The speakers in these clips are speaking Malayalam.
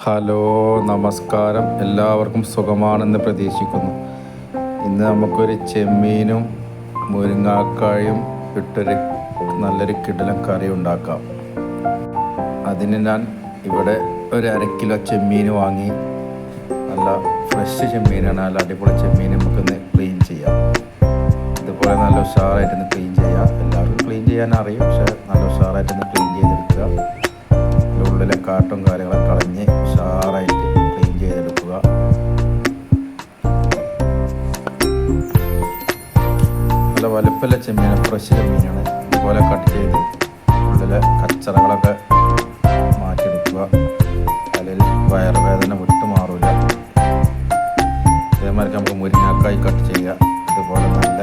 ഹലോ, നമസ്കാരം. എല്ലാവർക്കും സുഖമാണെന്ന് പ്രതീക്ഷിക്കുന്നു. ഇന്ന് നമുക്കൊരു ചെമ്മീനും മുരിങ്ങാക്കായും ഇട്ടൊരു നല്ലൊരു കിടിലൻ കറി ഉണ്ടാക്കാം. അതിന് ഞാൻ ഇവിടെ ഒരു 1/2 കിലോ ചെമ്മീൻ വാങ്ങി. നല്ല ഫ്രഷ് ചെമ്മീനാണ്. നല്ല അടിപൊളി ചെമ്മീൻ നമുക്കൊന്ന് ക്ലീൻ ചെയ്യാം. ഇതുപോലെ നല്ല ഉഷാറായിട്ടൊന്ന് ക്ലീൻ ചെയ്യാം. എല്ലാവർക്കും ക്ലീൻ ചെയ്യാൻ അറിയും, പക്ഷേ നല്ല ഉഷാറായിട്ടൊന്ന് ക്ലീൻ ചെയ്തെടുക്കുക. ഉള്ളിലെ കാട്ടും കാര്യങ്ങളൊക്കെ കളഞ്ഞ് ഉഷാറായിട്ട് ക്ലീൻ ചെയ്തെടുക്കുക. നല്ല വലുപ്പമുള്ള ചെമ്മീനാണ്, ഫ്രഷ് ചെമ്മീനാണ്. ഇതുപോലെ കട്ട് ചെയ്ത് ഉള്ളിലെ കച്ചറകളൊക്കെ മാറ്റിയെടുക്കുക. അതിൽ വയറുവേദന വിട്ടുമാറില്ല. അതേമാതിരി നമുക്ക് മുരിങ്ങാക്കായി കട്ട് ചെയ്യുക. ഇതുപോലെ നല്ല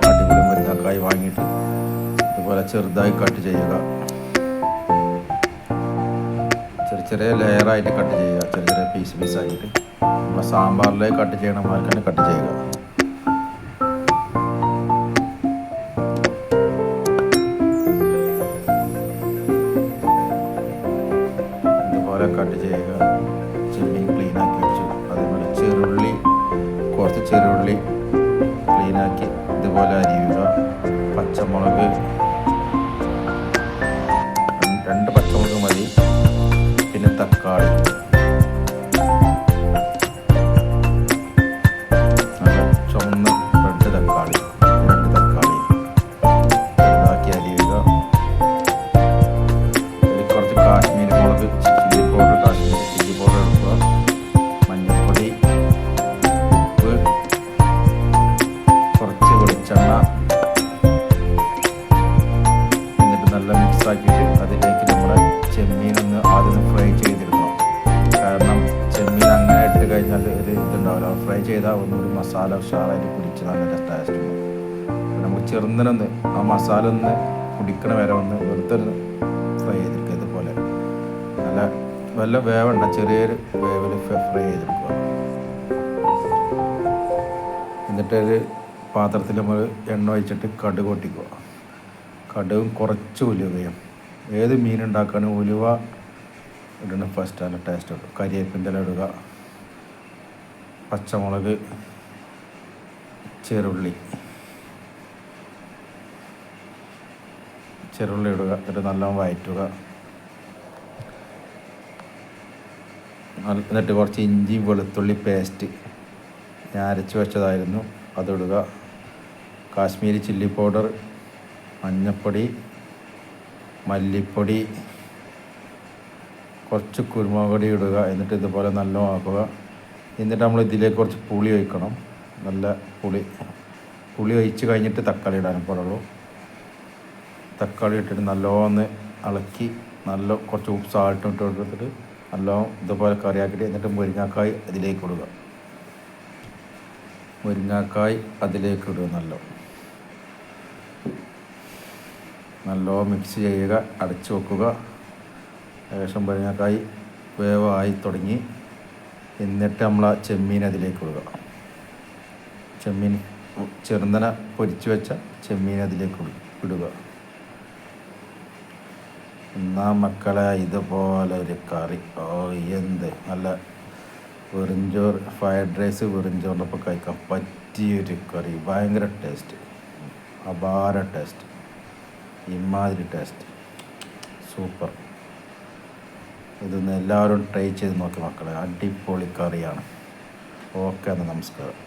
അടിപൊളി മുരിങ്ങാക്കായി വാങ്ങിയിട്ട് ഇതുപോലെ ചെറുതായി കട്ട് ചെയ്യുക. ചെറിയ ലെയറായിട്ട് കട്ട് ചെയ്യുക. ചെറിയ പീസായിട്ട് നമ്മൾ സാമ്പാറിലേക്ക് കട്ട് ചെയ്യണ മാതിരി കട്ട് ചെയ്യുക. ഇതുപോലെ കട്ട് ചെയ്യുക. ചെമ്മീൻ ക്ലീനാക്കി വെച്ചു. അതേപോലെ കുറച്ച് ചെറുള്ളി ക്ലീനാക്കി ഇതുപോലെ അരിയുക. പച്ചമുളക് 2 പച്ചമുളക് മതി. പിന്നെ തക്കാളി, നല്ല ചുവന്ന റെഡ് തക്കാളി ഇതാക്കി അരിയുക. കുറച്ച് കാശ്മീരി മുളക് ചില്ലി പൗഡർ എടുക്കുക. മഞ്ഞൾപ്പൊടി, ഉപ്പ്, കുറച്ച് വെളിച്ചെണ്ണ, എന്നിട്ട് നല്ല മിക്സാക്കിയിട്ട് അതിലേക്ക് നമ്മുടെ ചെമ്മീനൊന്ന് ആദ്യം ഫ്രൈ ചെയ്തെടുക്കണം. കാരണം ചെമ്മീൻ അങ്ങനെ ഇട്ട് കഴിഞ്ഞാൽ ഒരു ഇതുണ്ടാവില്ല. ഫ്രൈ ചെയ്താൽ ഒന്നുകൂടി മസാല ഉഷാറായിട്ട് പിടിച്ച് നല്ല ടേസ്റ്റ് ഉണ്ടാവും. നമുക്ക് ചെറുന്നനൊന്ന് ആ മസാല ഒന്ന് പിടിക്കണ വരെ ഒന്ന് വെറുതെ ഫ്രൈ ചെയ്തെടുക്കുക. ഇതുപോലെ നല്ല വേവണ്ട, ചെറിയൊരു വേവിൽ ഫ്രൈ ചെയ്തെടുക്കുക. എന്നിട്ടൊരു പാത്രത്തിൽ നമ്മൾ എണ്ണ ഒഴിച്ചിട്ട് കടുക് പൊട്ടിക്കുക. കടുകും കുറച്ച് ഉലുവയും. ഏത് മീൻ ഉണ്ടാക്കാനും ഉലുവ ഇടണം ഫസ്റ്റ്, നല്ല ടേസ്റ്റ് ഉണ്ട്. കരിവേപ്പിൻ്റെ ഇല ഇടുക. പച്ചമുളക്, ചെറുള്ളി ഇടുക. എന്നിട്ട് നല്ലോണം വഴറ്റുക. എന്നിട്ട് കുറച്ച് ഇഞ്ചി വെളുത്തുള്ളി പേസ്റ്റ് ഞാൻ അരച്ച് വെച്ചതായിരുന്നു, അതിടുക. കാശ്മീരി ചില്ലി പൗഡർ, മഞ്ഞൾപ്പൊടി, മല്ലിപ്പൊടി, കുറച്ച് കുരുമുളക് പൊടി ഇടുക. എന്നിട്ട് ഇതുപോലെ നല്ലോണം ആക്കുക. എന്നിട്ട് നമ്മൾ ഇതിലേക്ക് കുറച്ച് പുളി ഒഴിക്കണം. നല്ല പുളി ഒഴിച്ച് കഴിഞ്ഞിട്ട് തക്കാളി ഇടാനും പാടുള്ളൂ. തക്കാളി ഇട്ടിട്ട് നല്ലോണം ഇളക്കി കുറച്ച് ഉപ്പ് സാൾട്ടും ഇട്ട് കൊടുത്തിട്ട് നല്ലോണം ഇതുപോലെ കറിയാക്കിയിട്ട് എന്നിട്ട് മുരിങ്ങാക്കായ് അതിലേക്ക് ഇടുക. നല്ലോണം മിക്സ് ചെയ്യുക. അടച്ചു വെക്കുക. ഏകദേശം മുരിങ്ങാക്കായ് വേവായി തുടങ്ങി. എന്നിട്ട് നമ്മൾ ആ ചെമ്മീൻ അതിലേക്ക് ഇടുക. ചെറുന്നന പൊരിച്ച് വെച്ച ചെമ്മീൻ അതിലേക്ക് ഇടുക. എന്നാ മക്കളെ, ഇതുപോലെ ഒരു കറി, എന്ത് നല്ല വെറുംചോറ്, ഫ്രൈഡ് റൈസ് വെറുംചോറിനൊപ്പം കഴിക്കാൻ പറ്റിയൊരു കറി. ഭയങ്കര ടേസ്റ്റ്, അപാര ടേസ്റ്റ്, ഇമാതിരി ടേസ്റ്റ്, സൂപ്പർ. ഇതൊന്ന് എല്ലാവരും ട്രൈ ചെയ്ത് നോക്കി മക്കളെ. അടിപൊളി കറിയാണ്. ഓക്കെ, എന്നാൽ നമസ്കാരം.